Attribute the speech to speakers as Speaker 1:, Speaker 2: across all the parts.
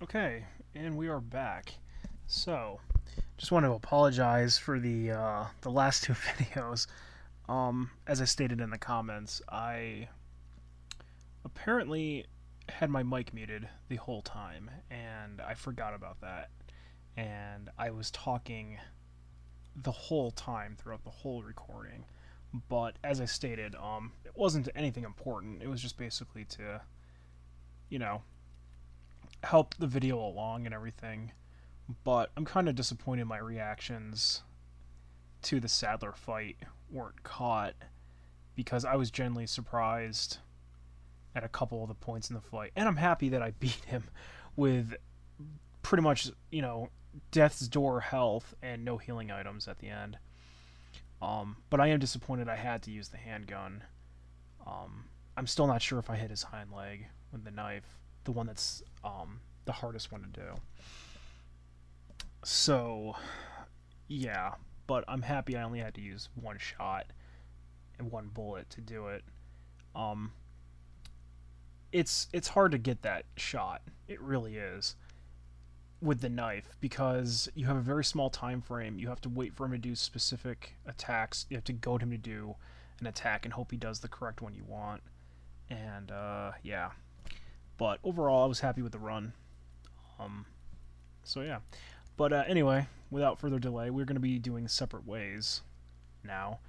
Speaker 1: Okay, and we are back. So, just want to apologize for the last two videos. As I stated in the comments, I apparently had my mic muted the whole time, and I forgot about that. And I was talking the whole time throughout the whole recording. But as I stated, it wasn't anything important. It was just basically to, you know, help the video along and everything. But I'm kind of disappointed my reactions to the Sadler fight weren't caught because I was genuinely surprised at a couple of the points in the fight. And I'm happy that I beat him with pretty much, death's door health and no healing items at the end. But I am disappointed I had to use the handgun. I'm still not sure if I hit his hind leg with the knife, the one that's the hardest one to do. So, yeah, but I'm happy I only had to use one shot and one bullet to do it. Um, it's hard to get that shot. It really is with the knife because you have a very small time frame. You have to wait for him to do specific attacks. You have to goad him to do an attack and hope he does the correct one you want. And yeah, but overall, I was happy with the run. Um, so yeah, but anyway, without further delay, we're going to be doing separate ways now.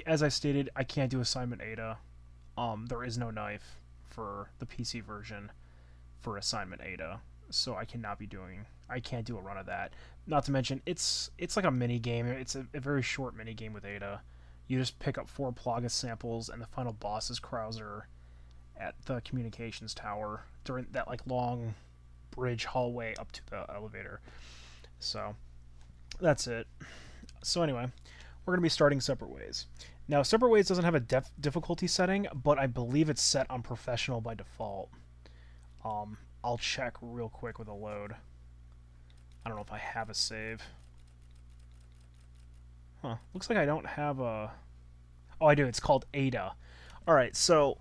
Speaker 1: As I stated, I can't do assignment Ada. There is no knife for the PC version for assignment Ada, so I can't do a run of that. Not to mention, it's like a mini game. It's a very short mini game with Ada. You just pick up 4 Plaga samples, and the final boss is Krauser at the communications tower during that like long bridge hallway up to the elevator. So that's it. So anyway, we're going to be starting Separate Ways. Now, Separate Ways doesn't have a difficulty setting, but I believe it's set on professional by default. I'll check real quick with a load. I don't know if I have a save. Huh. Looks like I don't have a... Oh, I do. It's called Ada. Alright, so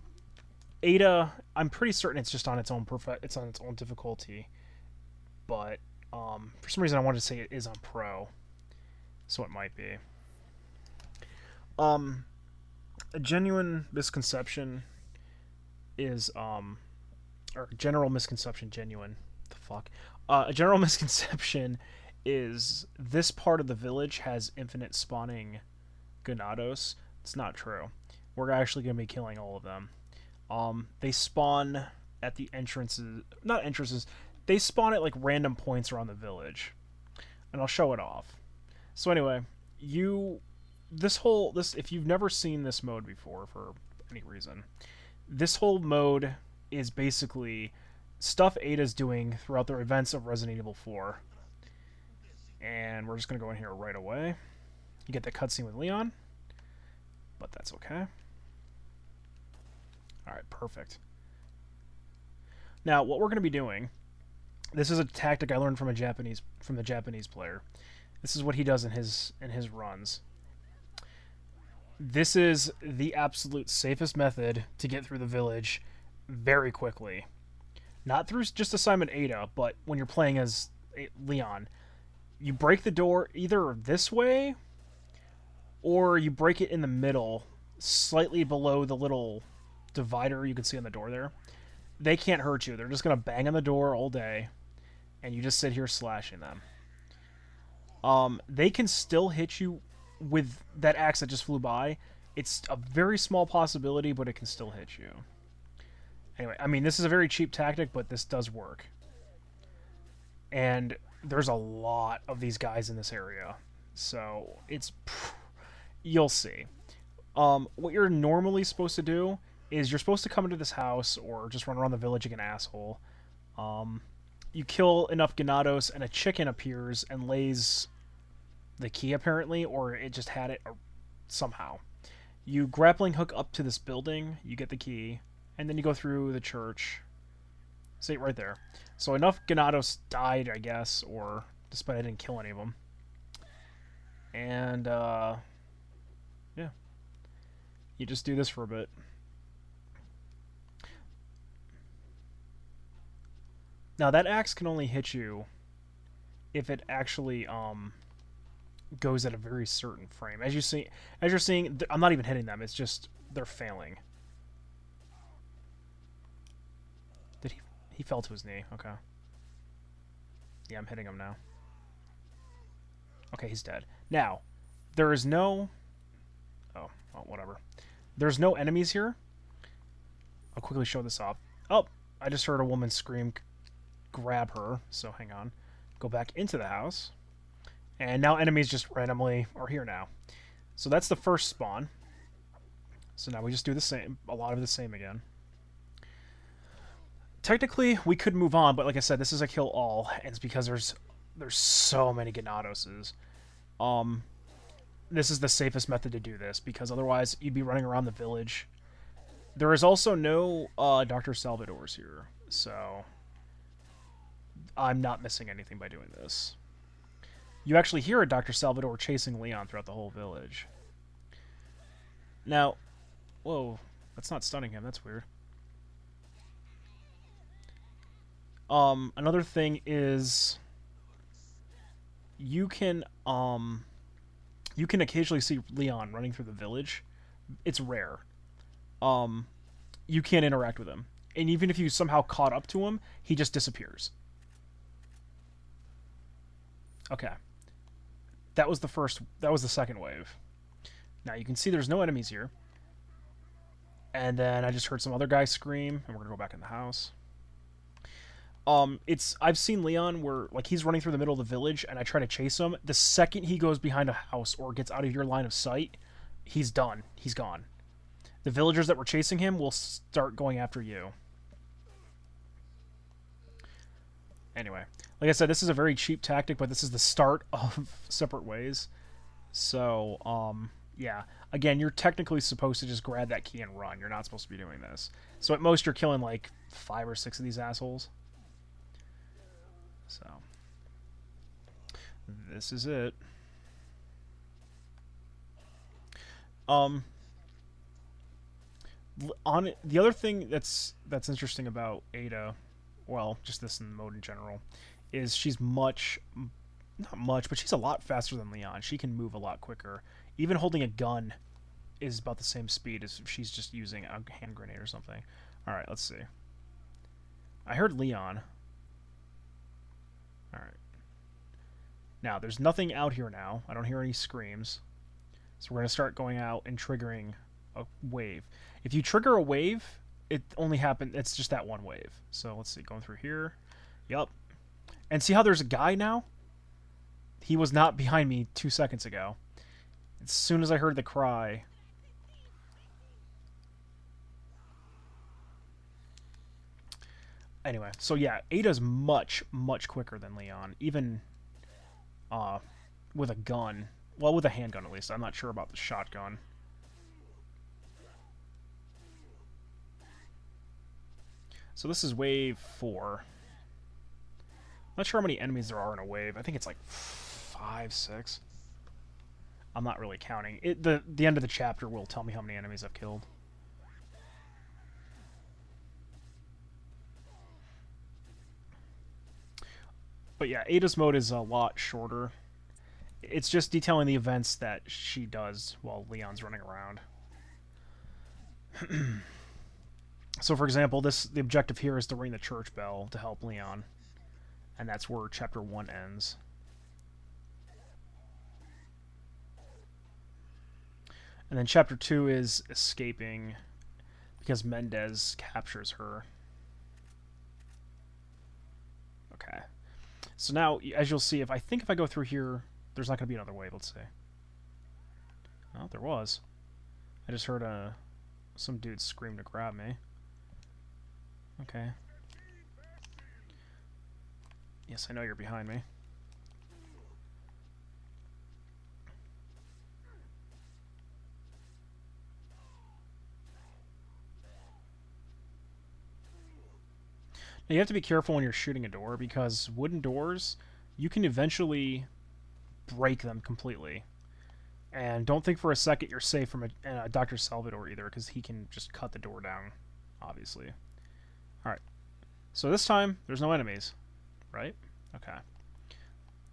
Speaker 1: Ada, I'm pretty certain it's just on its own it's on its own difficulty. But for some reason I wanted to say it is on Pro. So it might be. A genuine misconception is or general misconception, genuine. The fuck. A general misconception is this part of the village has infinite spawning Ganados. It's not true. We're actually going to be killing all of them. They spawn at the entrances, not entrances, they spawn at like random points around the village. And I'll show it off. So anyway, if you've never seen this mode before for any reason, this whole mode is basically stuff Ada's doing throughout the events of Resident Evil 4. And we're just going to go in here right away. You get the cutscene with Leon, but that's okay. Alright, perfect. Now, what we're going to be doing, this is a tactic I learned from the Japanese player. This is what he does in his runs. This is the absolute safest method to get through the village very quickly. Not through just assignment Ada, but when you're playing as Leon. You break the door either this way, or you break it in the middle, slightly below the little divider you can see on the door there. They can't hurt you. They're just going to bang on the door all day, and you just sit here slashing them. They can still hit you with that axe that just flew by. It's a very small possibility, but it can still hit you. Anyway, I mean, this is a very cheap tactic, but this does work. And there's a lot of these guys in this area. So, you'll see. What you're normally supposed to do is you're supposed to come into this house or just run around the village like an asshole. You kill enough Ganados and a chicken appears and lays the key apparently, or it just had it somehow. You grappling hook up to this building, you get the key, and then you go through the church. See it right there. So enough Ganados died, I guess, or despite I didn't kill any of them. And yeah, you just do this for a bit. Now that axe can only hit you if it actually goes at a very certain frame. As you're seeing, I'm not even hitting them. It's just they're failing. Did he fell to his knee? Okay. Yeah, I'm hitting him now. Okay, he's dead. Now, there is no... Oh, well, whatever. There's no enemies here. I'll quickly show this off. Oh, I just heard a woman scream, grab her. So hang on. Go back into the house. And now enemies just randomly are here now. So that's the first spawn. So now we just do the same, a lot of the same again. Technically, we could move on, but like I said, this is a kill all, and it's because there's so many Ganadoses. This is the safest method to do this, because otherwise you'd be running around the village. There is also no Dr. Salvadors here, so I'm not missing anything by doing this. You actually hear a Dr. Salvador chasing Leon throughout the whole village. Now, whoa, that's not stunning him, that's weird. Another thing is you can occasionally see Leon running through the village. It's rare. You can't interact with him. And even if you somehow caught up to him, he just disappears. Okay. That was the second wave. Now you can see there's no enemies here. And then I just heard some other guy scream, and we're gonna go back in the house. I've seen Leon where, like, he's running through the middle of the village, and I try to chase him. The second he goes behind a house or gets out of your line of sight, he's done. He's gone. The villagers that were chasing him will start going after you. Anyway, like I said, this is a very cheap tactic, but this is the start of Separate Ways. So, yeah. Again, you're technically supposed to just grab that key and run. You're not supposed to be doing this. So at most, you're killing, like, 5 or 6 of these assholes. So, this is it. On it, the other thing that's interesting about Ada, well, just this in the mode in general, is she's not much, but she's a lot faster than Leon. She can move a lot quicker. Even holding a gun is about the same speed as if she's just using a hand grenade or something. All right, let's see. I heard Leon. All right. Now, there's nothing out here now. I don't hear any screams. So we're going to start going out and triggering a wave. If you trigger a wave, it only happens... It's just that one wave. So let's see. Going through here. Yup. And see how there's a guy now? He was not behind me 2 seconds ago. As soon as I heard the cry... Anyway, so yeah, Ada's much, much quicker than Leon. Even with a gun. Well, with a handgun at least. I'm not sure about the shotgun. So this is wave 4. Not sure how many enemies there are in a wave. I think it's like 5, 6. I'm not really counting. The end of the chapter will tell me how many enemies I've killed. But yeah, Ada's mode is a lot shorter. It's just detailing the events that she does while Leon's running around. So, for example, the objective here is to ring the church bell to help Leon. And that's where Chapter 1 ends. And then Chapter 2 is escaping because Mendez captures her. Okay. So now, as you'll see, if I go through here, there's not going to be another wave, let's see. Oh, there was. I just heard some dude scream to grab me. Okay. Yes, I know you're behind me. Now, you have to be careful when you're shooting a door, because wooden doors, you can eventually break them completely. And don't think for a second you're safe from a Dr. Salvador either, because he can just cut the door down, obviously. Alright. So this time, there's no enemies, right? Okay.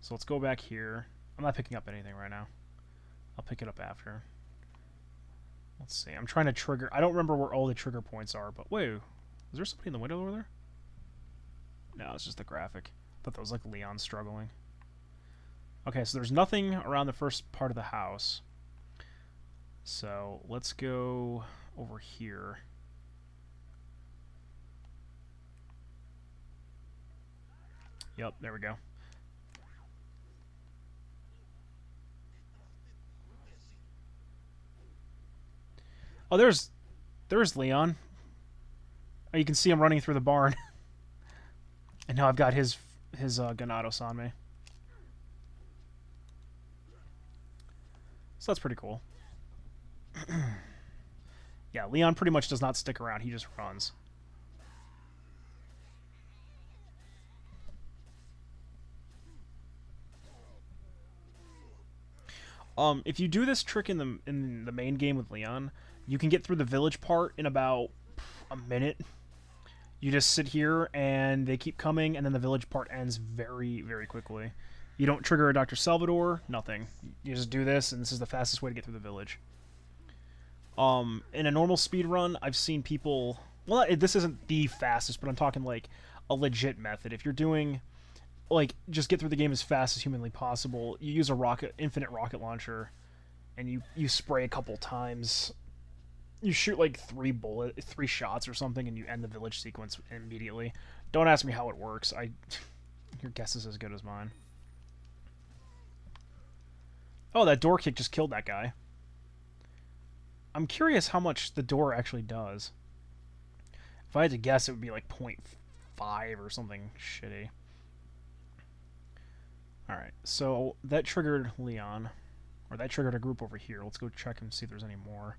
Speaker 1: So let's go back here. I'm not picking up anything right now. I'll pick it up after. Let's see. I'm trying to trigger. I don't remember where all the trigger points are, but wait. Is there somebody in the window over there? No, it's just the graphic. I thought that was like Leon struggling. Okay, so there's nothing around the first part of the house. So let's go over here. Yep, there we go. Oh, there's Leon. Oh, you can see him running through the barn. And now I've got his Ganados on me. So that's pretty cool. Yeah, Leon pretty much does not stick around. He just runs. If you do this trick in the main game with Leon, you can get through the village part in about a minute. You just sit here, and they keep coming, and then the village part ends very, very quickly. You don't trigger a Dr. Salvador, nothing. You just do this, and this is the fastest way to get through the village. In a normal speed run, I've seen people... Well, this isn't the fastest, but I'm talking, like, a legit method. If you're doing... Like, just get through the game as fast as humanly possible. You use a infinite rocket launcher, and you spray a couple times. You shoot like 3 shots or something, and you end the village sequence immediately. Don't ask me how it works. Your guess is as good as mine. Oh, that door kick just killed that guy. I'm curious how much the door actually does. If I had to guess, it would be like 0.5 or something shitty. Alright, so that triggered Leon. Or that triggered a group over here. Let's go check and see if there's any more.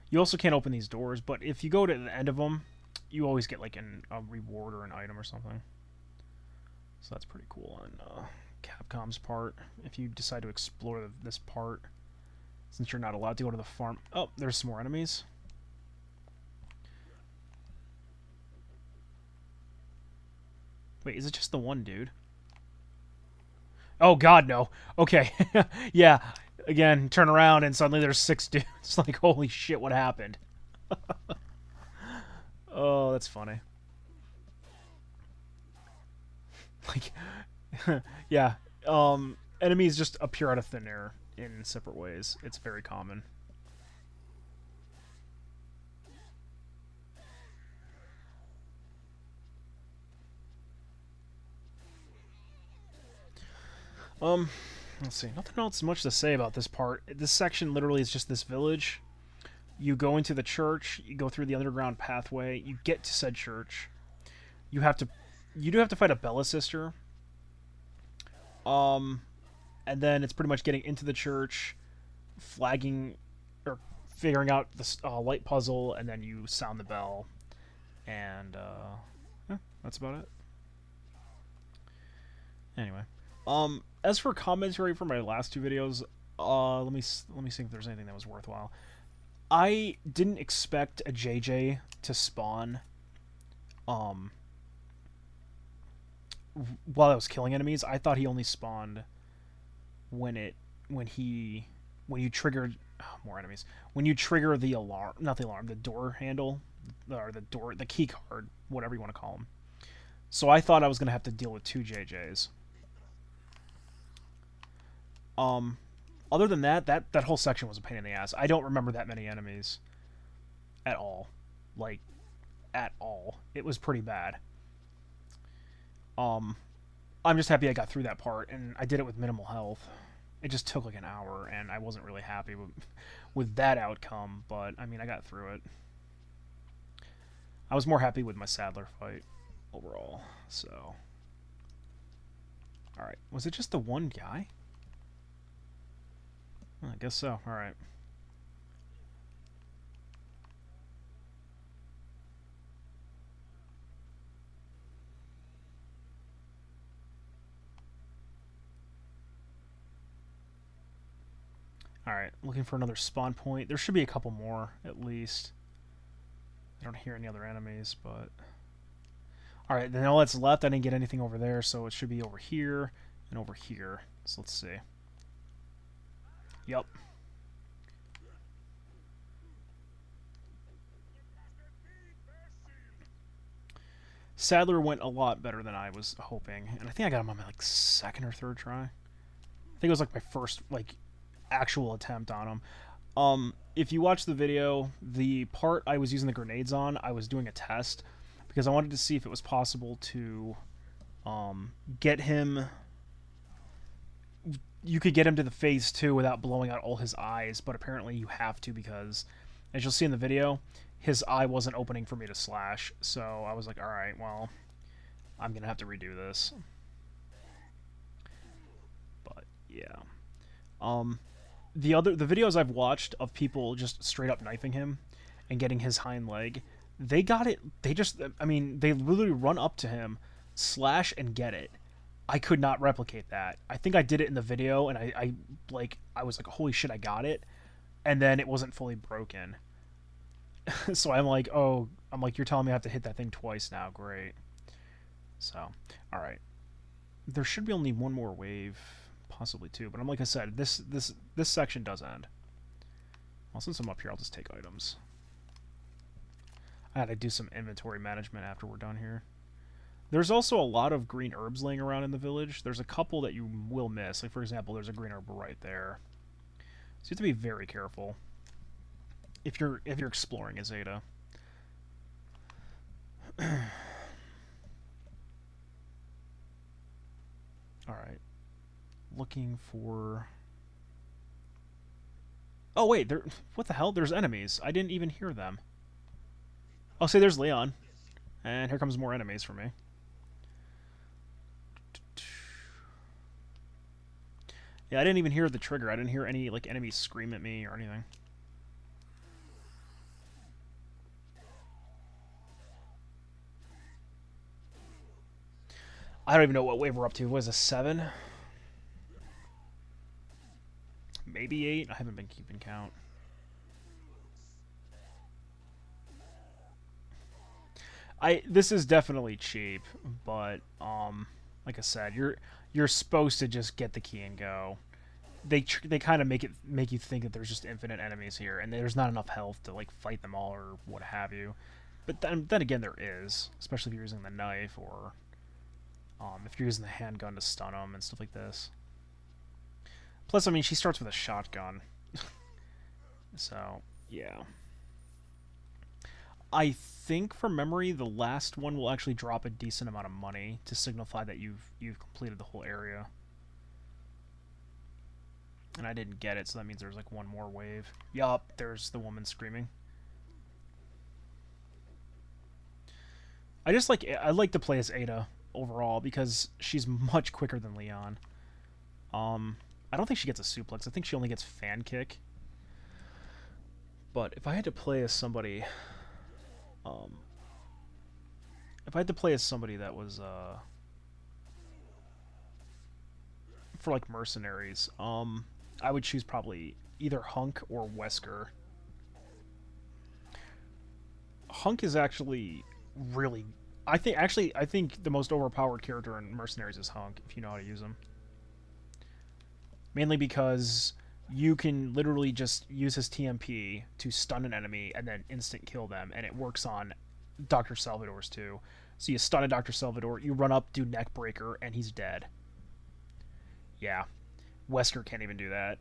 Speaker 1: You also can't open these doors, but if you go to the end of them, you always get like a reward or an item or something. So that's pretty cool on Capcom's part. If you decide to explore this part, since you're not allowed to go to the farm. Oh, there's some more enemies. Wait, is it just the one dude? Oh god, no. Okay. Yeah. Again, turn around and suddenly there's 6 dudes. It's like, holy shit, what happened? Oh, that's funny. Like, yeah. Enemies just appear out of thin air in separate ways. It's very common. Let's see. Nothing else much to say about this part. This section literally is just this village. You go into the church. You go through the underground pathway. You get to said church. You do have to fight a Bella sister. And then it's pretty much getting into the church, flagging or figuring out the light puzzle, and then you sound the bell. And yeah, that's about it. Anyway. As for commentary for my last 2 videos, let me see if there's anything that was worthwhile. I didn't expect a JJ to spawn, while I was killing enemies. I thought he only spawned when you triggered more enemies. When you trigger the alarm, not the alarm, the door handle, or the key card, whatever you want to call them. So I thought I was gonna have to deal with 2 JJs. Other than that whole section was a pain in the ass. I don't remember that many enemies at all. Like, at all. It was pretty bad. I'm just happy I got through that part, and I did it with minimal health. It just took like an hour, and I wasn't really happy with that outcome, but, I mean, I got through it. I was more happy with my Sadler fight overall, so... Alright, was it just the one guy? I guess so. Alright. Alright, looking for another spawn point. There should be a couple more, at least. I don't hear any other enemies, but... Alright, then all that's left, I didn't get anything over there, so it should be over here and over here. So let's see. Yep. Sadler went a lot better than I was hoping, and I think I got him on my like second or third try. I think it was like my first like actual attempt on him. If you watch the video, the part I was using the grenades on, I was doing a test because I wanted to see if it was possible to get him. You could get him to the phase 2 without blowing out all his eyes, but apparently you have to because, as you'll see in the video, his eye wasn't opening for me to slash. So I was like, alright, well, I'm going to have to redo this. But, yeah. The videos I've watched of people just straight up knifing him and getting his hind leg, they got it, they literally run up to him, slash, and get it. I could not replicate that. I think I did it in the video, and I was like, holy shit, I got it, and then it wasn't fully broken. So I'm like, you're telling me I have to hit that thing twice now, great. So, alright. There should be only one more wave, possibly two, but like I said, this section does end. Well, since I'm up here, I'll just take items. I gotta do some inventory management after we're done here. There's also a lot of green herbs laying around in the village. There's a couple that you will miss. Like, for example, there's a green herb right there. So you have to be very careful if you're exploring as Ada. Alright. Looking for... Oh, wait. What the hell? There's enemies. I didn't even hear them. Oh, say there's Leon. And here comes more enemies for me. Yeah, I didn't even hear the trigger. I didn't hear any like enemies scream at me or anything. I don't even know what wave we're up to. What is this, 7? Maybe 8? I haven't been keeping count. This is definitely cheap, but like I said, you're supposed to just get the key and go. They kind of make you think that there's just infinite enemies here, and there's not enough health to like fight them all or what have you. But then again, there is, especially if you're using the knife or if you're using the handgun to stun them and stuff like this. Plus, I mean, she starts with a shotgun, so yeah. I think, from memory, the last one will actually drop a decent amount of money to signify that you've completed the whole area. And I didn't get it, so that means there's like one more wave. Yup, there's the woman screaming. I like to play as Ada overall because she's much quicker than Leon. I don't think she gets a suplex. I think she only gets fan kick. But if I had to play as somebody... if I had to play as somebody that was, for, like, mercenaries, I would choose probably either Hunk or Wesker. Hunk is actually really... I think the most overpowered character in mercenaries is Hunk, if you know how to use him. Mainly because you can literally just use his TMP to stun an enemy and then instant kill them, and it works on Dr. Salvador's too. So you stun a Dr. Salvador, you run up, do neck breaker, and he's dead. Yeah. Wesker can't even do that.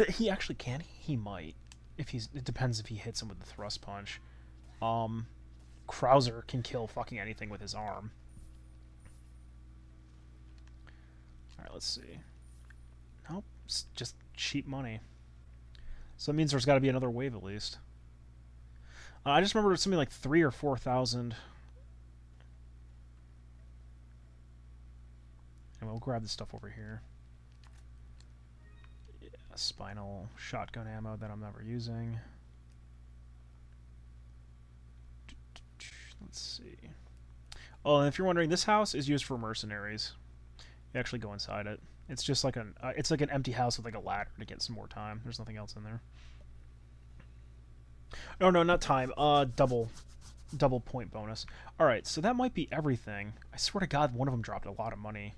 Speaker 1: He actually can. He might. It depends if he hits him with the thrust punch. Krauser can kill fucking anything with his arm. Alright, let's see. Nope, it's just cheap money. So that means there's got to be another wave at least. I just remember something like 3,000 or 4,000. And we'll grab the stuff over here. Yeah, spinal shotgun ammo that I'm never using. Let's see. Oh, and if you're wondering, this house is used for mercenaries. You actually go inside it. It's just like it's like an empty house with like a ladder to get some more time. There's nothing else in there. No, no, not time. Double point bonus. All right, so that might be everything. I swear to God, one of them dropped a lot of money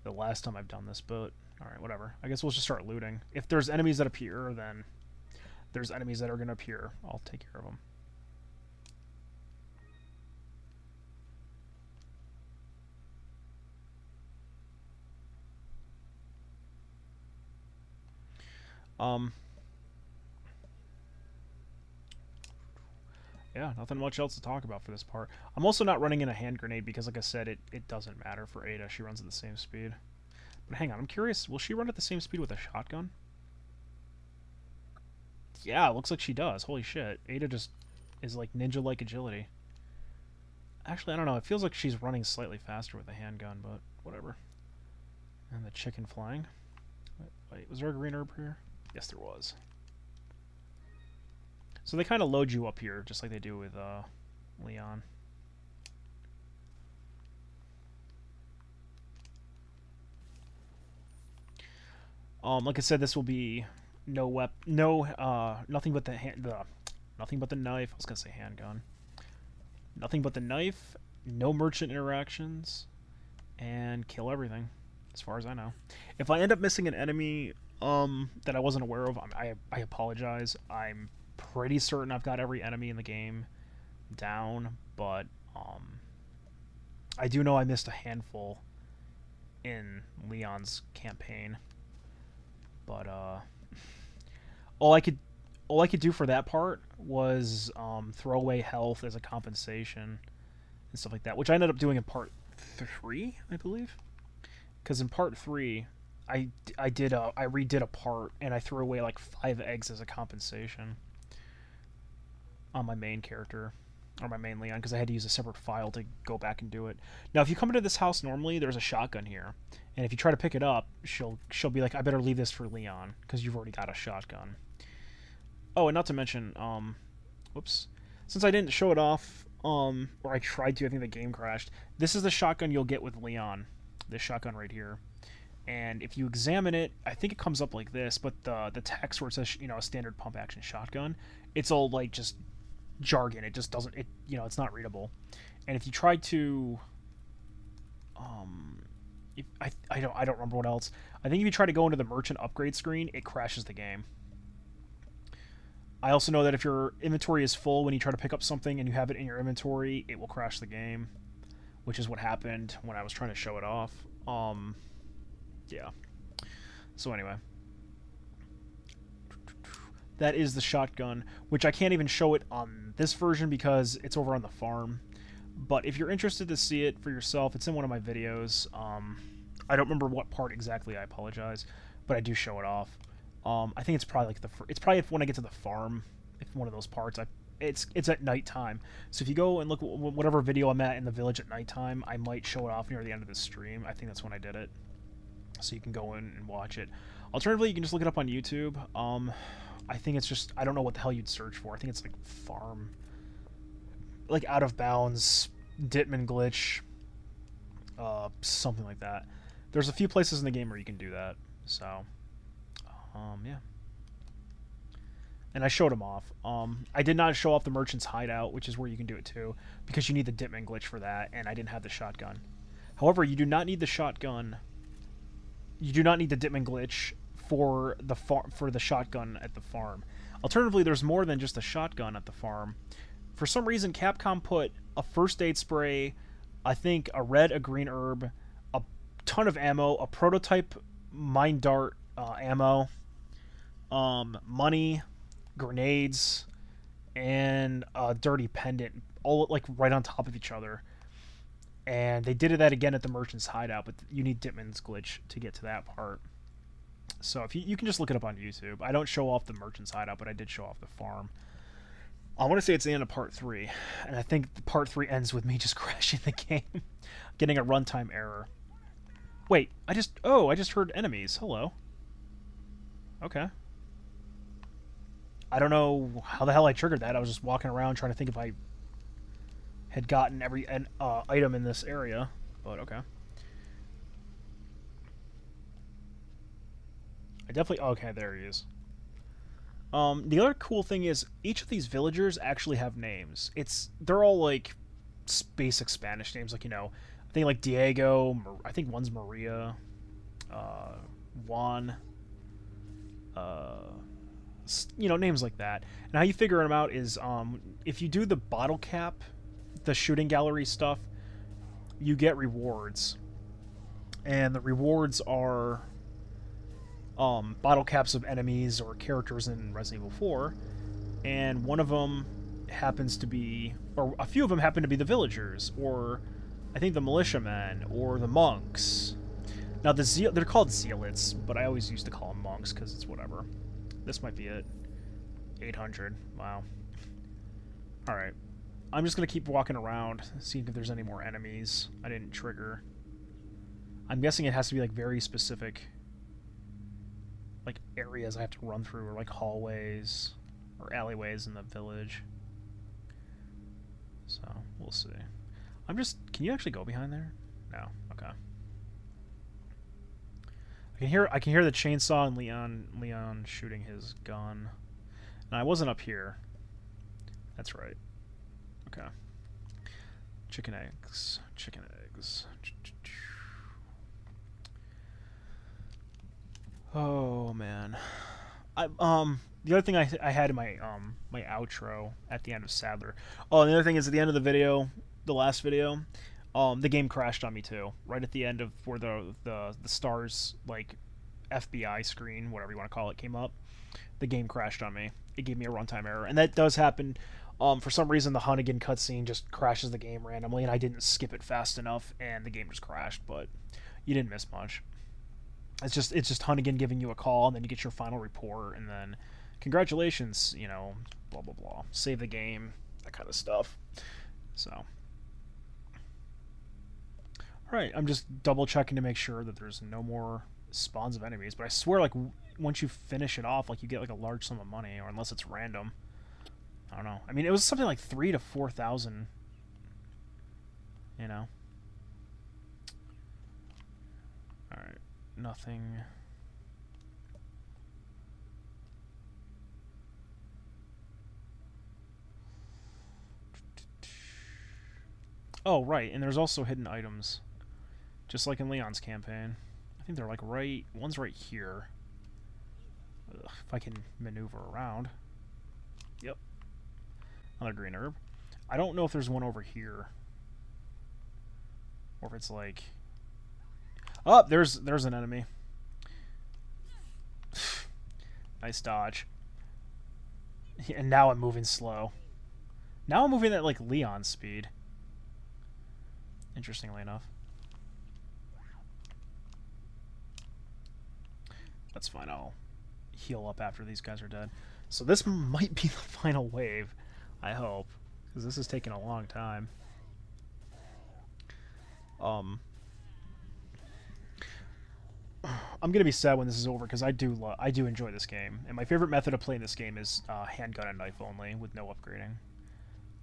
Speaker 1: the last time I've done this, but all right, whatever. I guess we'll just start looting. If there's enemies that appear, then there's enemies that are going to appear. I'll take care of them. Yeah, nothing much else to talk about for this part. I'm also not running in a hand grenade because, like I said, it doesn't matter for Ada. She runs at the same speed. But hang on, I'm curious, will she run at the same speed with a shotgun? Yeah, it looks like she does. Holy shit. Ada just is like ninja-like agility. Actually, I don't know. It feels like she's running slightly faster with a handgun, but whatever. And the chicken flying. Wait, was there a green herb here? Yes, there was. So they kind of load you up here, just like they do with Leon. Like I said, this will be nothing but nothing but the knife. I was gonna say handgun. Nothing but the knife. No merchant interactions, and kill everything, as far as I know. If I end up missing an enemy that I wasn't aware of, I apologize. I'm pretty certain I've got every enemy in the game down, but I do know I missed a handful in Leon's campaign. But all I could do for that part was throw away health as a compensation and stuff like that, which I ended up doing in part 3, I believe. Because in part 3, I redid a part and I threw away like 5 eggs as a compensation on my main character, or my main Leon, because I had to use a separate file to go back and do it. Now, if you come into this house normally, there's a shotgun here, and if you try to pick it up, she'll be like, I better leave this for Leon, because you've already got a shotgun. Oh, and not to mention, whoops, since I didn't show it off, or I tried to, I think the game crashed, this is the shotgun you'll get with Leon, this shotgun right here. And if you examine it, I think it comes up like this, but the text where it says, you know, a standard pump action shotgun, it's all like just jargon. It just doesn't, it's not readable. And if you try to I don't remember what else. I think if you try to go into the merchant upgrade screen, it crashes the game. I also know that if your inventory is full when you try to pick up something and you have it in your inventory, it will crash the game, which is what happened when I was trying to show it off. Yeah. So anyway, that is the shotgun, which I can't even show it on this version because it's over on the farm. But if you're interested to see it for yourself, it's in one of my videos. I don't remember what part exactly, I apologize, but I do show it off. I think it's probably like it's probably when I get to the farm, if one of those parts. It's at nighttime, so if you go and look at whatever video I'm at in the village at nighttime, I might show it off near the end of the stream. I think that's when I did it, so you can go in and watch it. Alternatively, you can just look it up on YouTube. I think it's just, I don't know what the hell you'd search for. I think it's like farm, like out of bounds, Ditman glitch, something like that. There's a few places in the game where you can do that. So, yeah. And I showed them off. I did not show off the merchant's hideout, which is where you can do it too, because you need the Ditman glitch for that, and I didn't have the shotgun. However, you do not need the shotgun. You do not need the Ditman glitch for the shotgun at the farm. Alternatively, there's more than just a shotgun at the farm. For some reason, Capcom put a first aid spray, I think a red, a green herb, a ton of ammo, a prototype mine dart ammo, money, grenades, and a dirty pendant, all like right on top of each other. And they did that again at the merchant's hideout, but you need Ditman's glitch to get to that part. So if you can just look it up on YouTube. I don't show off the merchant's hideout, but I did show off the farm. I want to say it's the end of part 3, and I think part 3 ends with me just crashing the game, getting a runtime error. Wait, I just heard enemies. Hello. Okay. I don't know how the hell I triggered that. I was just walking around trying to think if I had gotten every item in this area, but okay. I definitely... Okay, there he is. The other cool thing is each of these villagers actually have names. They're all like basic Spanish names, like I think like Diego. I think one's Maria, uh, Juan. Uh, names like that. And how you figure them out is if you do the bottle cap, the shooting gallery stuff, you get rewards, and the rewards are bottle caps of enemies or characters in Resident Evil 4, and one of them happens to be, or a few of them happen to be the villagers, or I think the militiamen, or the monks. Now they're called zealots, but I always used to call them monks because it's whatever. This might be it. 800. Wow. Alright. I'm just going to keep walking around, seeing if there's any more enemies I didn't trigger. I'm guessing it has to be like very specific like areas I have to run through, or like hallways or alleyways in the village. So, we'll see. Can you actually go behind there? No. Okay. I can hear the chainsaw and Leon shooting his gun. And I wasn't up here. That's right. Okay. Chicken eggs. Chicken eggs. Oh man. The other thing I had in my my outro at the end of Sadler. Oh, and the other thing is at the end of the video, the last video, the game crashed on me too. Right at the end of where the stars, like FBI screen, whatever you want to call it, came up, the game crashed on me. It gave me a runtime error, and that does happen. For some reason, the Hunnigan cutscene just crashes the game randomly, and I didn't skip it fast enough, and the game just crashed. But you didn't miss much. It's just Hunnigan giving you a call, and then you get your final report, and then congratulations, blah blah blah, save the game, that kind of stuff. So, all right, I'm just double checking to make sure that there's no more spawns of enemies. But I swear, like once you finish it off, like you get like a large sum of money, or unless it's random. I don't know. I mean, it was something like 3,000 to 4,000. All right. Nothing. Oh, right, and there's also hidden items. Just like in Leon's campaign. I think they're like one's right here. Ugh, if I can maneuver around. Yep. Another green herb. I don't know if there's one over here. Or if it's like... Oh, there's an enemy. Nice dodge. And now I'm moving slow. Now I'm moving at like Leon's speed. Interestingly enough. That's fine, I'll heal up after these guys are dead. So this might be the final wave, I hope. Because this is taking a long time. I'm gonna be sad when this is over because I do enjoy this game, and my favorite method of playing this game is handgun and knife only with no upgrading.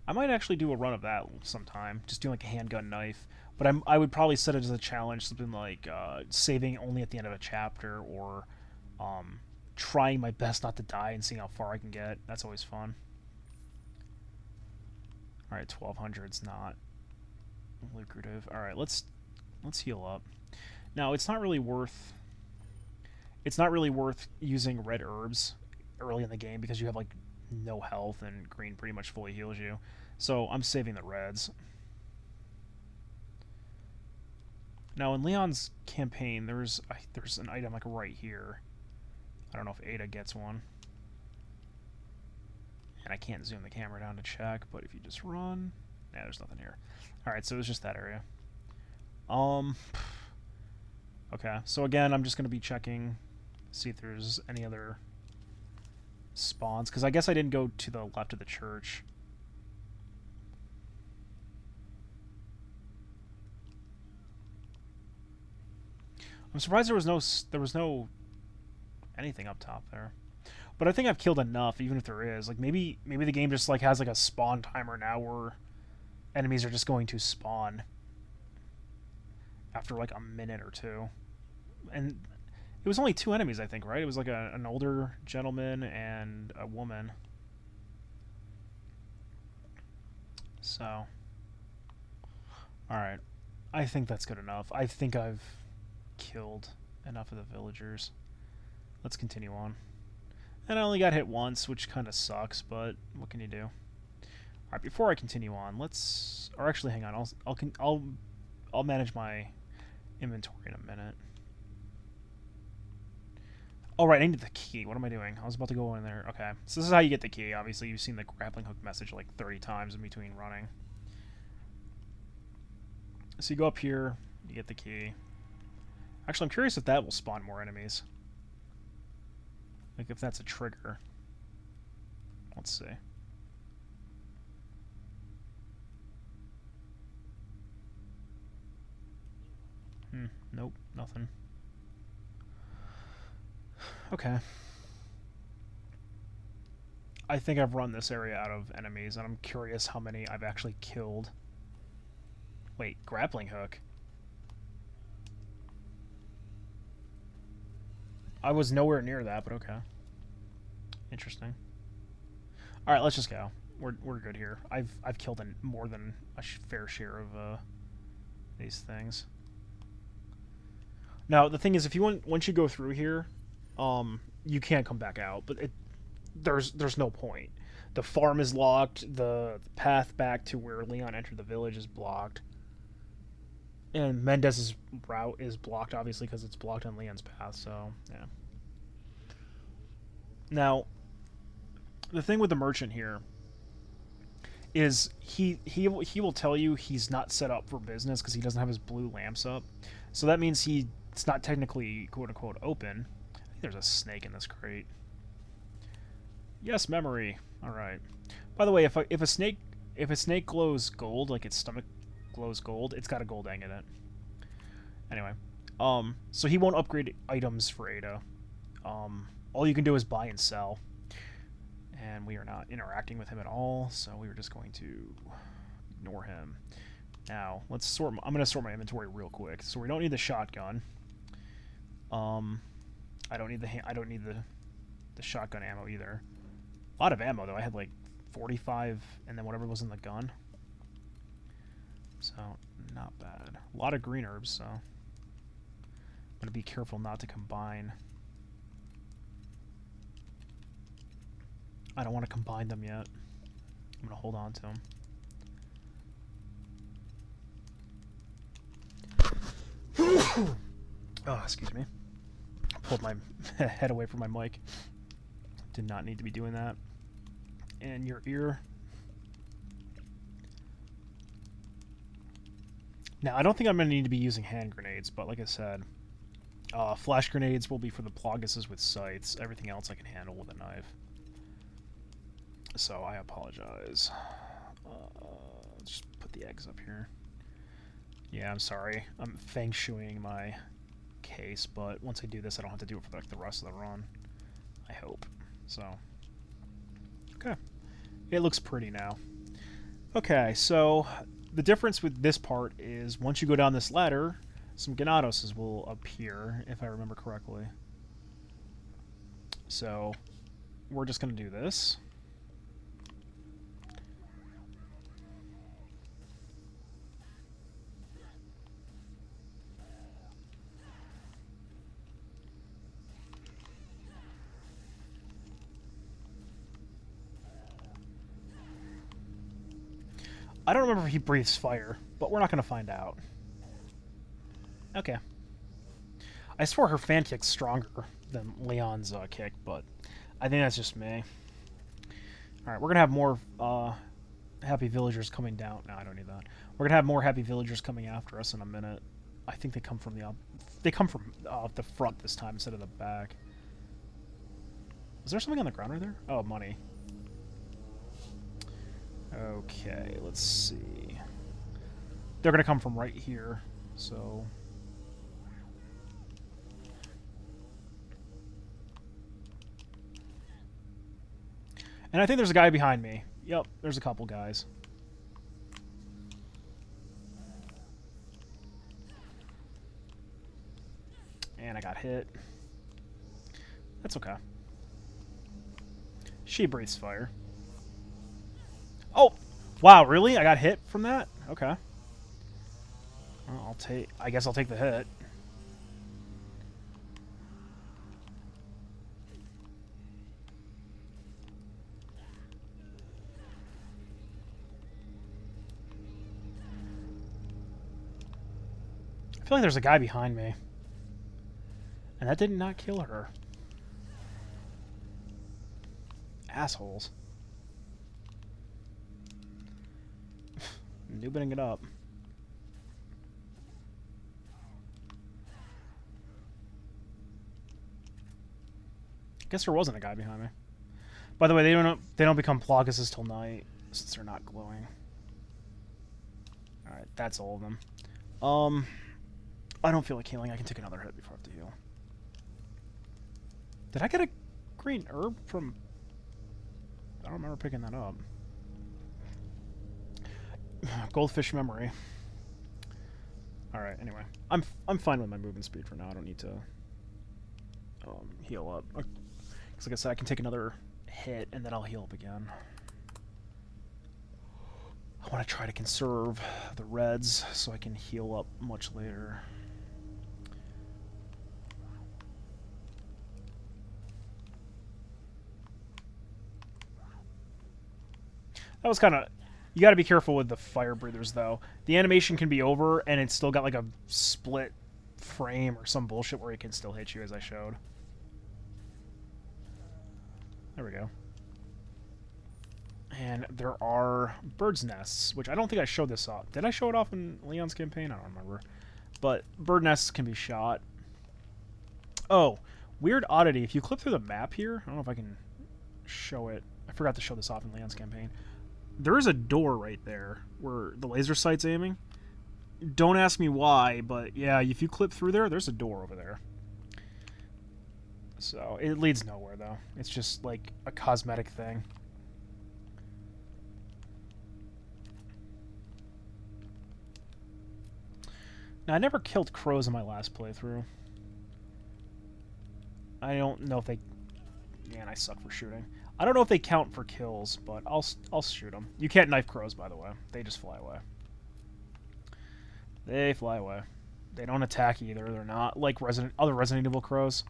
Speaker 1: I might actually do a run of that sometime, just doing like a handgun knife. But I would probably set it as a challenge, something like saving only at the end of a chapter, or trying my best not to die and seeing how far I can get. That's always fun. All right, 1,200's not lucrative. All right, let's heal up. Now, it's not really worth using red herbs early in the game because you have like no health and green pretty much fully heals you. So I'm saving the reds. Now in Leon's campaign, there's an item like right here. I don't know if Ada gets one. And I can't zoom the camera down to check, but if you just run, yeah, there's nothing here. All right, so it was just that area. Okay, so again, I'm just going to be checking, see if there's any other spawns, because I guess I didn't go to the left of the church. I'm surprised there was no anything up top there. But I think I've killed enough, even if there is. Like maybe the game just like has like a spawn timer now where enemies are just going to spawn after like a minute or two. And It was only 2 enemies, I think, right? It was like an older gentleman and a woman. So, alright. I think that's good enough. I think I've killed enough of the villagers. Let's continue on. And I only got hit once, which kind of sucks, but what can you do? Alright, before I continue on, let's... Or actually, hang on. I'll manage my inventory in a minute. Oh, right, I need the key. What am I doing? I was about to go in there. Okay, so this is how you get the key. Obviously, you've seen the grappling hook message like 30 times in between running. So you go up here, you get the key. Actually, I'm curious if that will spawn more enemies. Like, if that's a trigger. Let's see. Nope, nothing. Okay. I think I've run this area out of enemies, and I'm curious how many I've actually killed. Wait, grappling hook? I was nowhere near that, but okay. Interesting. Alright, let's just go. We're good here. I've killed more than a fair share of these things. Now, the thing is, if you once you go through here, you can't come back out, but there's no point. The farm is locked, the path back to where Leon entered the village is blocked, and Mendez's route is blocked, obviously, because it's blocked on Leon's path, so, yeah. Now, the thing with the merchant here is he will tell you he's not set up for business because he doesn't have his blue lamps up, so that means it's not technically quote-unquote open. I think there's a snake in this crate. Yes, memory. All right. By the way, if a snake glows gold, like its stomach glows gold, it's got a gold egg in it. Anyway, so he won't upgrade items for Ada. All you can do is buy and sell, and we are not interacting with him at all. So we were just going to ignore him. Now let's sort. I'm going to sort my inventory real quick. So we don't need the shotgun. I don't need the shotgun ammo either. A lot of ammo, though. I had like 45 and then whatever was in the gun. So, not bad. A lot of green herbs, so I'm going to be careful not to combine. I don't want to combine them yet. I'm going to hold on to them. Oh, excuse me. Pulled my head away from my mic. Did not need to be doing that. And your ear. Now, I don't think I'm going to need to be using hand grenades, but like I said, flash grenades will be for the Ploguses with sights. Everything else I can handle with a knife. So I apologize. Just put the eggs up here. Yeah, I'm sorry. I'm feng shuiing my case, but once I do this, I don't have to do it for like the rest of the run. I hope. So, okay. It looks pretty now. Okay, so the difference with this part is once you go down this ladder, some Ganadoses will appear, if I remember correctly. So, we're just going to do this. I don't remember if he breathes fire, but we're not going to find out. Okay. I swore her fan kick's stronger than Leon's kick, but I think that's just me. Alright, we're going to have more happy villagers coming down. No, I don't need that. We're going to have more happy villagers coming after us in a minute. I think they come from the front this time instead of the back. Is there something on the ground right there? Oh, money. Okay, let's see. They're going to come from right here, so... And I think there's a guy behind me. Yep, there's a couple guys. And I got hit. That's okay. She breathes fire. Oh! Wow, really? I got hit from that? Okay. Well, I guess I'll take the hit. I feel like there's a guy behind me. And that did not kill her. Assholes. Noobing it up. I guess there wasn't a guy behind me. By the way, they don't become Plagueuses till night, since they're not glowing. Alright, that's all of them. I don't feel like healing. I can take another hit before I have to heal. Did I get a green herb from... I don't remember picking that up. Goldfish memory. Alright, anyway. I'm fine with my movement speed for now. I don't need to heal up. Because like I said, I can take another hit and then I'll heal up again. I want to try to conserve the reds so I can heal up much later. That was kind of... You got to be careful with the fire breathers, though. The animation can be over, and it's still got like a split frame or some bullshit where it can still hit you, as I showed. There we go. And there are birds' nests, which I don't think I showed this off. Did I show it off in Leon's campaign? I don't remember. But bird nests can be shot. Oh, weird oddity. If you clip through the map here, I don't know if I can show it. I forgot to show this off in Leon's campaign. There is a door right there where the laser sight's aiming. Don't ask me why, but yeah, if you clip through there, there's a door over there. So, it leads nowhere, though. It's just, like, a cosmetic thing. Now, I never killed crows in my last playthrough. I don't know if they... Man, I suck for shooting. I don't know if they count for kills, but I'll shoot them. You can't knife crows, by the way. They just fly away. They fly away. They don't attack either. They're not like other Resident Evil crows.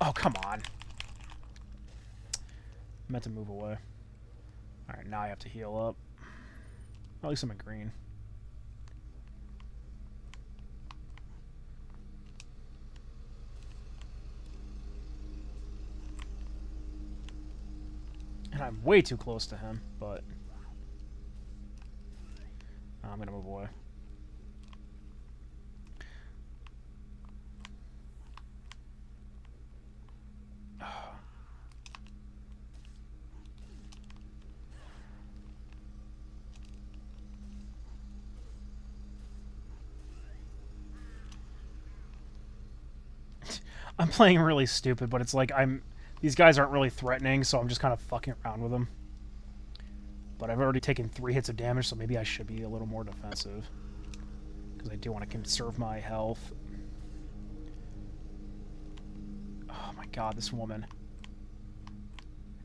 Speaker 1: Oh, come on. I meant to move away. Alright, now I have to heal up. At least I'm in green. And I'm way too close to him, but... I'm gonna move away. I'm playing really stupid, but it's like these guys aren't really threatening, so I'm just kind of fucking around with them. But I've already taken 3 hits of damage, so maybe I should be a little more defensive. Because I do want to conserve my health. Oh my god, this woman.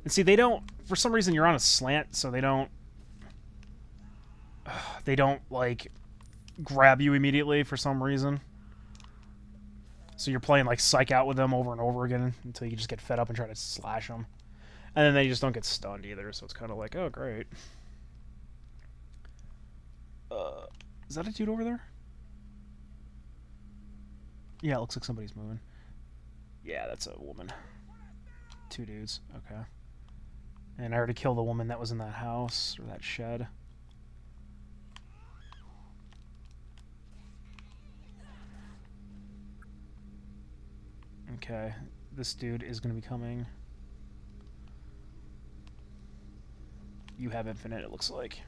Speaker 1: And see, they don't... For some reason, you're on a slant, so they don't... They don't, like, grab you immediately for some reason. So you're playing, like, Psych Out with them over and over again until you just get fed up and try to slash them. And then they just don't get stunned either, so it's kind of like, oh, great. Is that a dude over there? Yeah, it looks like somebody's moving. Yeah, that's a woman. 2 dudes, okay. And I already killed the woman that was in that house, or that shed. Okay, this dude is going to be coming. You have infinite, it looks like.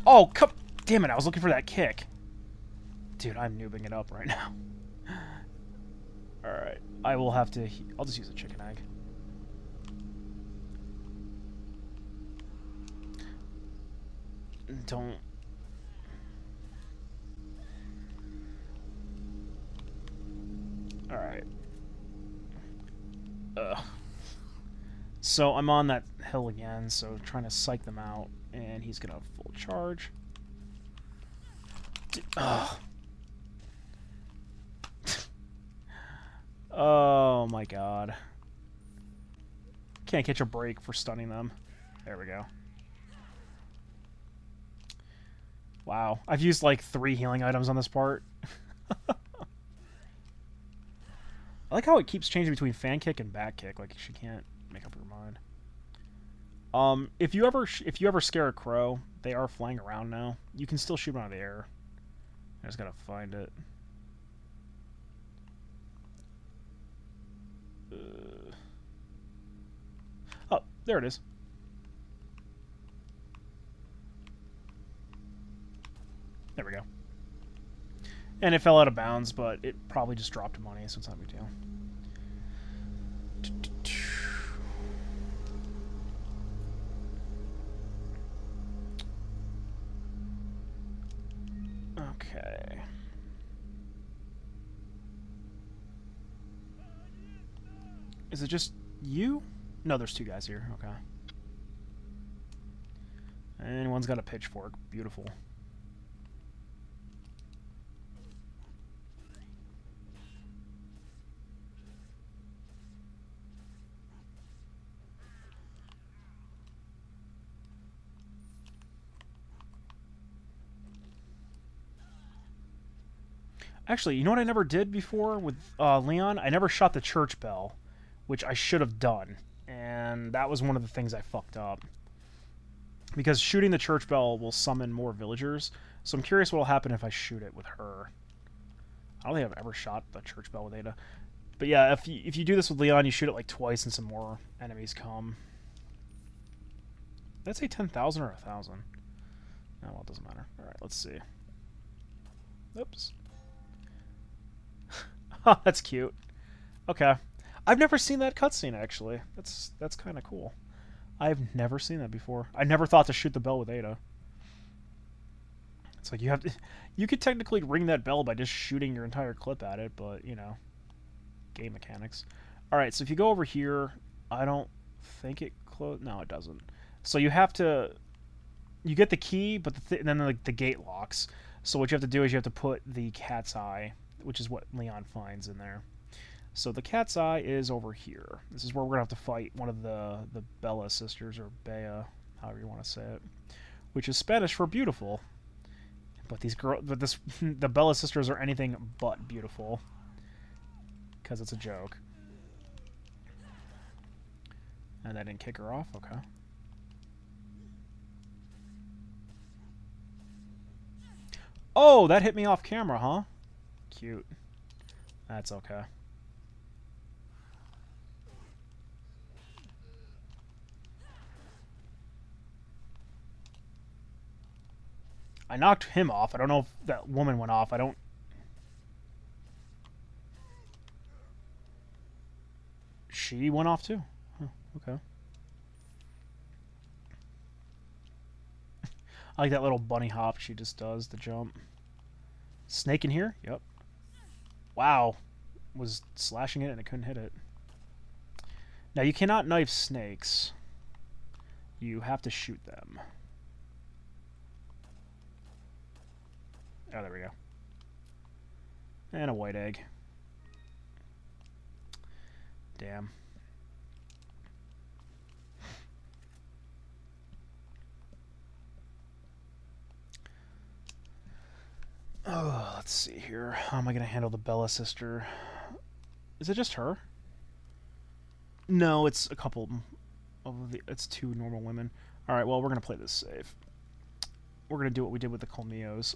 Speaker 1: Oh, come... Damn it, I was looking for that kick. Dude, I'm noobing it up right now. Alright, I will have to... I'll just use a chicken egg. Don't... So I'm on that hill again, so trying to psych them out. And he's gonna full charge. Ugh. Oh my god. Can't catch a break for stunning them. There we go. Wow. I've used like 3 healing items on this part. I like how it keeps changing between fan kick and back kick. Like she can't make up her mind. If you ever scare a crow, they are flying around now. You can still shoot them out of the air. I just gotta find it. Oh, there it is. There we go. And it fell out of bounds, but it probably just dropped money, so it's not a big deal. Okay. Is it just you? No, there's 2 guys here. Okay. And one's got a pitchfork. Beautiful. Actually, you know what I never did before with Leon? I never shot the church bell, which I should have done. And that was one of the things I fucked up. Because shooting the church bell will summon more villagers. So I'm curious what will happen if I shoot it with her. I don't think I've ever shot the church bell with Ada. But yeah, if you do this with Leon, you shoot it like twice and some more enemies come. Did I say 10,000 or 1,000? Oh, well, it doesn't matter. Alright, let's see. Oops. That's cute. Okay. I've never seen that cutscene, actually. That's kind of cool. I've never seen that before. I never thought to shoot the bell with Ada. It's like you have to... You could technically ring that bell by just shooting your entire clip at it, but, you know, game mechanics. Alright, so if you go over here, I don't think it closed... No, it doesn't. So you have to... You get the key, but then the gate locks. So what you have to do is you have to put the cat's eye, which is what Leon finds in there. So the cat's eye is over here. This is where we're going to have to fight one of the Bella sisters, or Bea, however you want to say it, which is Spanish for beautiful. But the Bella sisters are anything but beautiful, because it's a joke. And that didn't kick her off? Okay. Oh, that hit me off camera, huh? Cute. That's okay. I knocked him off. I don't know if that woman went off. I don't... She went off too. Huh, okay. I like that little bunny hop she just does, the jump. Snake in here? Yep. Wow. Was slashing it and it couldn't hit it. Now, you cannot knife snakes. You have to shoot them. Oh, there we go. And a white egg. Damn. Oh, let's see here. How am I going to handle the Bella sister? Is it just her? No, it's a couple of the... It's 2 normal women. Alright, well, we're going to play this safe. We're going to do what we did with the Colmillos.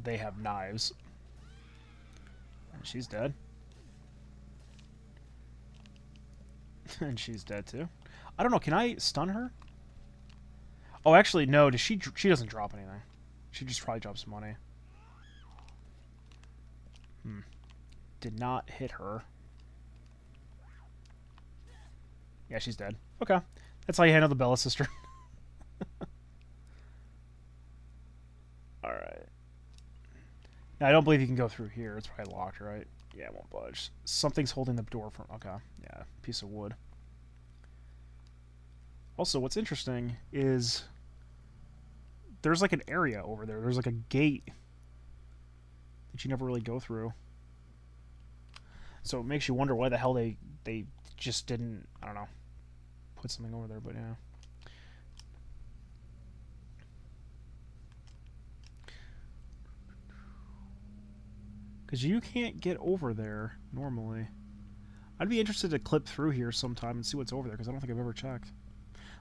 Speaker 1: They have knives. And she's dead. And she's dead too. I don't know, can I stun her? Oh, actually, no. Does she doesn't drop anything. She just probably drops money. Did not hit her. Yeah, she's dead. Okay. That's how you handle the Bella sister. Alright. Now, I don't believe you can go through here. It's probably locked, right? Yeah, it won't budge. Something's holding the door from... Okay, yeah, piece of wood. Also, what's interesting is there's like an area over there. There's like a gate that you never really go through. So it makes you wonder why the hell they just didn't, I don't know, put something over there, but yeah. Because you can't get over there normally. I'd be interested to clip through here sometime and see what's over there, because I don't think I've ever checked.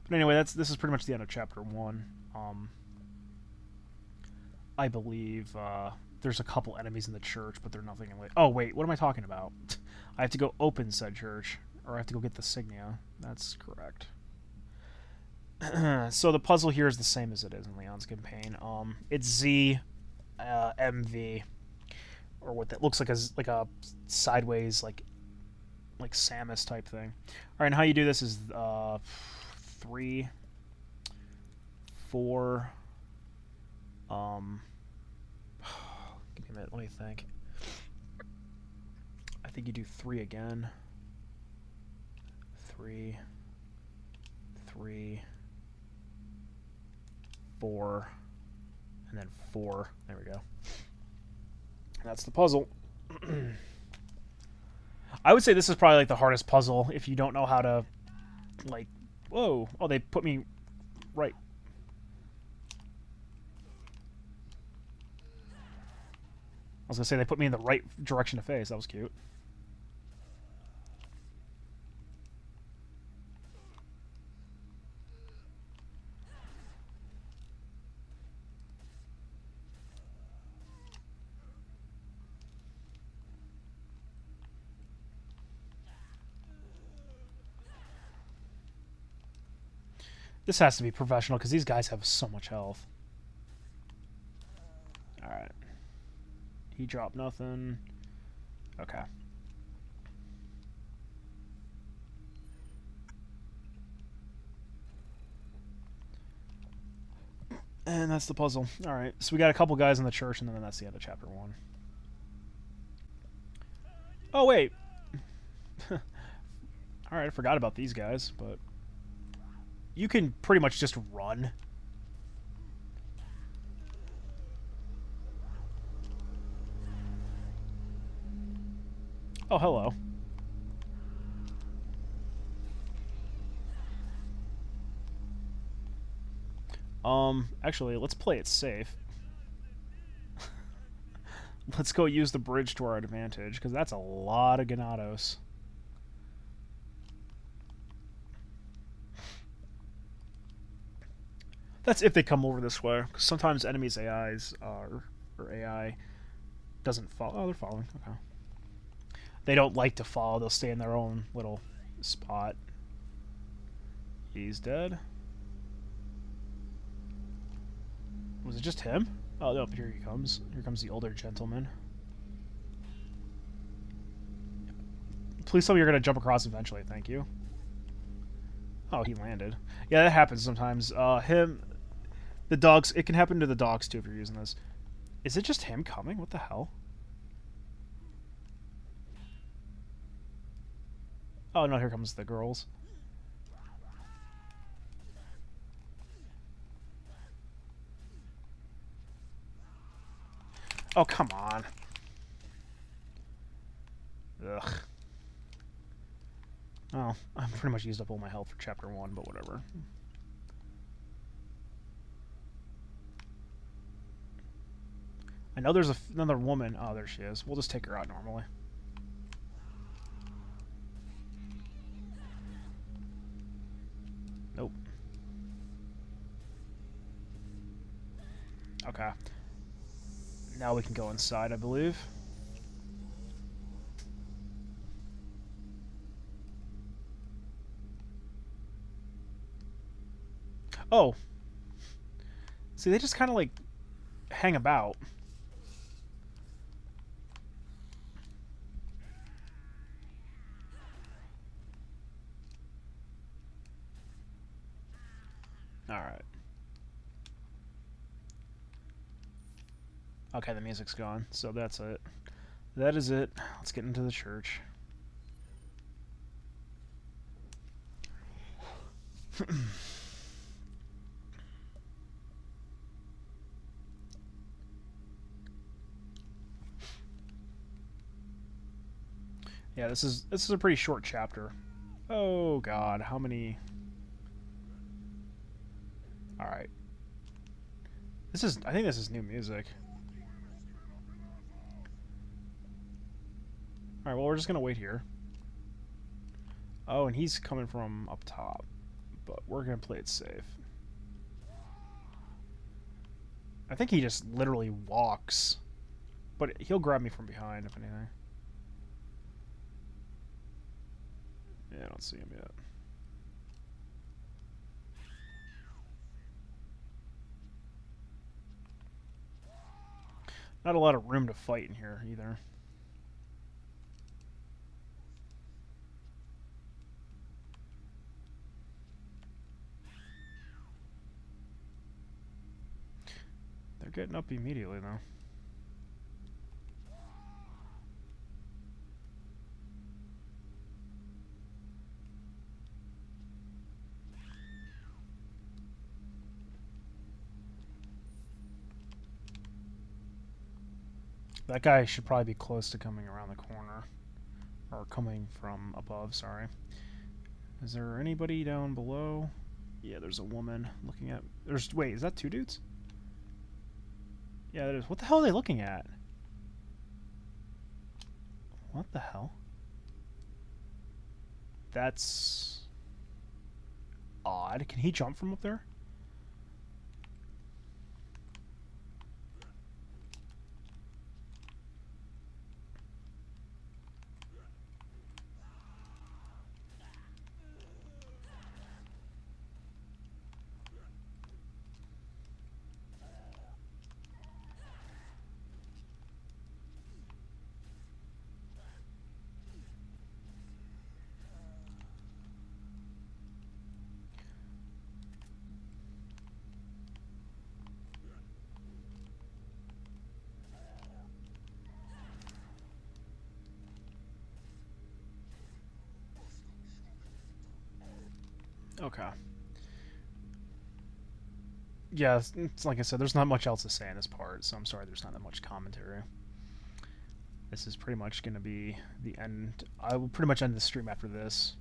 Speaker 1: But anyway, this is pretty much the end of chapter 1. I believe there's a couple enemies in the church, but they're nothing in... Oh, wait, what am I talking about? I have to go open said church, or I have to go get the signia. That's correct. So the puzzle here is the same as it is in Leon's campaign. It's Z, MV, or what that looks like a sideways like Samus type thing. All right, and how you do this is 3, 4. Give me a minute. Let me think. I think you do 3 again. 3, 3, 4, and then 4. There we go. That's the puzzle. I would say this is probably like the hardest puzzle if you don't know how to, like, whoa, oh, they put me right. I was gonna say they put me in the right direction to face. That was cute. This has to be professional because these guys have so much health. Alright. He dropped nothing. Okay. And that's the puzzle. Alright, so we got a couple guys in the church, and then that's the end of chapter 1. Oh, wait. Alright, I forgot about these guys, but... You can pretty much just run. Oh, hello. Actually, let's play it safe. Let's go use the bridge to our advantage, because that's a lot of Ganados. That's if they come over this way, because sometimes enemies' AIs are... or AI doesn't follow... Oh, they're following. Okay. They don't like to follow. They'll stay in their own little spot. He's dead. Was it just him? Oh, no, here he comes. Here comes the older gentleman. Please tell me you're going to jump across eventually. Thank you. Oh, he landed. Yeah, that happens sometimes. The dogs... It can happen to the dogs, too, if you're using this. Is it just him coming? What the hell? Oh, no, here comes the girls. Oh, come on. Ugh. Oh, I've pretty much used up all my health for chapter 1, but whatever. I know there's another woman. Oh, there she is. We'll just take her out normally. Nope. Okay. Now we can go inside, I believe. Oh. See, they just kind of, like, hang about. Alright. Okay, the music's gone, so that's it. That is it. Let's get into the church. Yeah, this is a pretty short chapter. Oh god, how many? All right. I think this is new music. All right, well, we're just going to wait here. Oh, and he's coming from up top, but we're going to play it safe. I think he just literally walks, but he'll grab me from behind if anything. Yeah, I don't see him yet. Not a lot of room to fight in here either. They're getting up immediately though. That guy should probably be close to coming around the corner. Or coming from above, sorry. Is there anybody down below? Yeah, there's a woman looking at... Wait, is that two dudes? Yeah, that is. What the hell are they looking at? What the hell? That's... odd. Can he jump from up there? Okay. Yeah, it's like I said, there's not much else to say in this part, so I'm sorry there's not that much commentary. This is pretty much going to be the end. I will pretty much end the stream after this,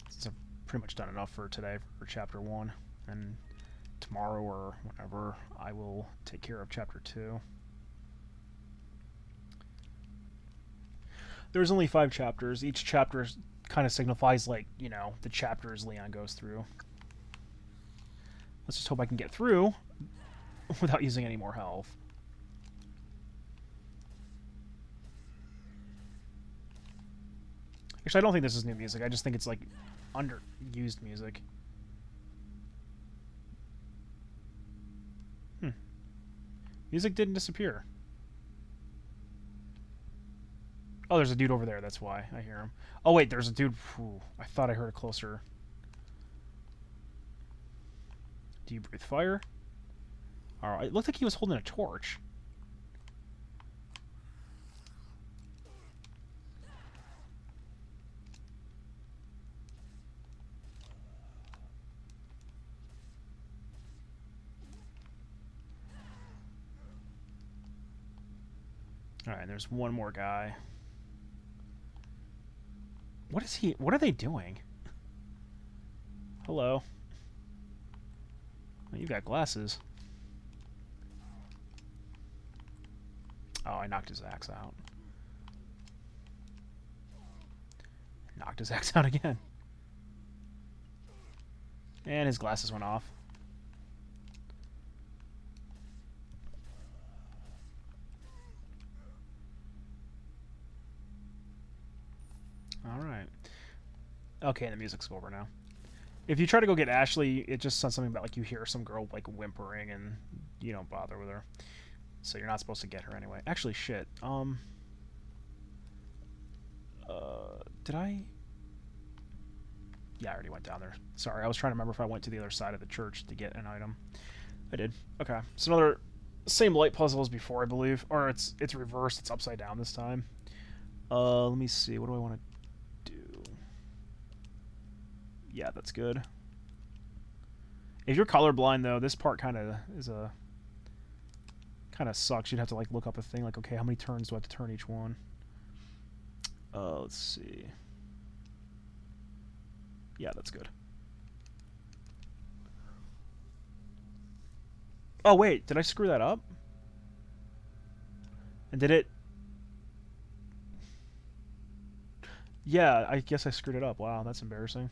Speaker 1: since I've pretty much done enough for today for Chapter 1. And tomorrow or whenever, I will take care of Chapter 2. There's only 5 chapters. Each chapter kind of signifies, like, you know, the chapters Leon goes through. Let's just hope I can get through without using any more health. Actually, I don't think this is new music. I just think it's, like, underused music. Music didn't disappear. Oh, there's a dude over there. That's why I hear him. Oh, wait, there's a dude. Whew, I thought I heard it closer. Do you breathe fire? Alright, it looked like he was holding a torch. Alright, there's one more guy. What are they doing? Hello. Oh, you've got glasses. Oh, I knocked his axe out. Knocked his axe out again. And his glasses went off. Alright. Okay, the music's over now. If you try to go get Ashley, it just says something about, like, you hear some girl, like, whimpering, and you don't bother with her. So you're not supposed to get her anyway. Actually, shit. Did I... Yeah, I already went down there. Sorry, I was trying to remember if I went to the other side of the church to get an item. I did. Okay. So Same light puzzle as before, I believe. Or it's reversed. It's upside down this time. Let me see. What do I want to do? Yeah, that's good. If you're colorblind, though, this part kind of is a... kind of sucks. You'd have to, like, look up a thing, like, okay, how many turns do I have to turn each one? Let's see. Yeah, that's good. Oh, wait, did I screw that up? And did it... Yeah, I guess I screwed it up. Wow, that's embarrassing.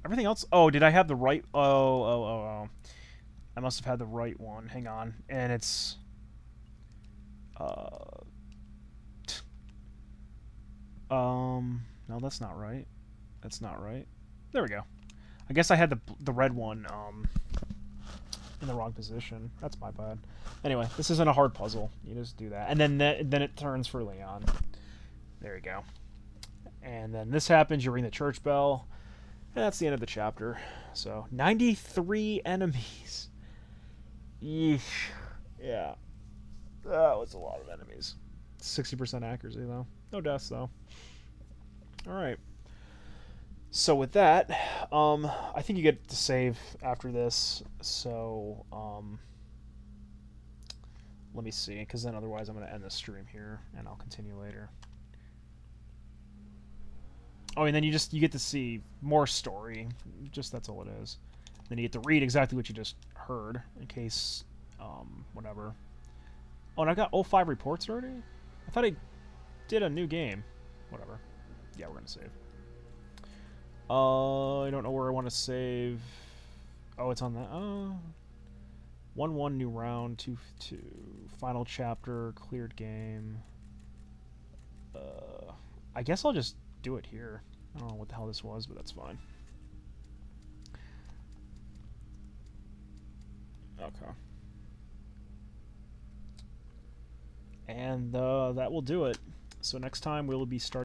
Speaker 1: Everything else... Oh, did I have the right... Oh. I must have had the right one. Hang on. And it's... No, that's not right. That's not right. There we go. I guess I had the red one, in the wrong position. That's my bad. Anyway, this isn't a hard puzzle. You just do that. And then it turns for Leon. There you go. And then this happens, you ring the church bell. And that's the end of the chapter. So, 93 enemies. Yeesh. Yeah. That was a lot of enemies. 60% accuracy, though. No deaths, though. Alright. So with that, I think you get to save after this. So, let me see, because then otherwise I'm going to end the stream here, and I'll continue later. Oh, and then you get to see more story. Just that's all it is. Then you get to read exactly what you just heard, in case, whatever. Oh, and I got all 5 reports already? I thought I did a new game. Whatever. Yeah, we're gonna save. I don't know where I want to save. Oh, it's on that. 1-1 new round, 2-2 final chapter, cleared game. I guess I'll just do it here. I don't know what the hell this was, but that's fine. Okay. And that will do it. So next time we'll be starting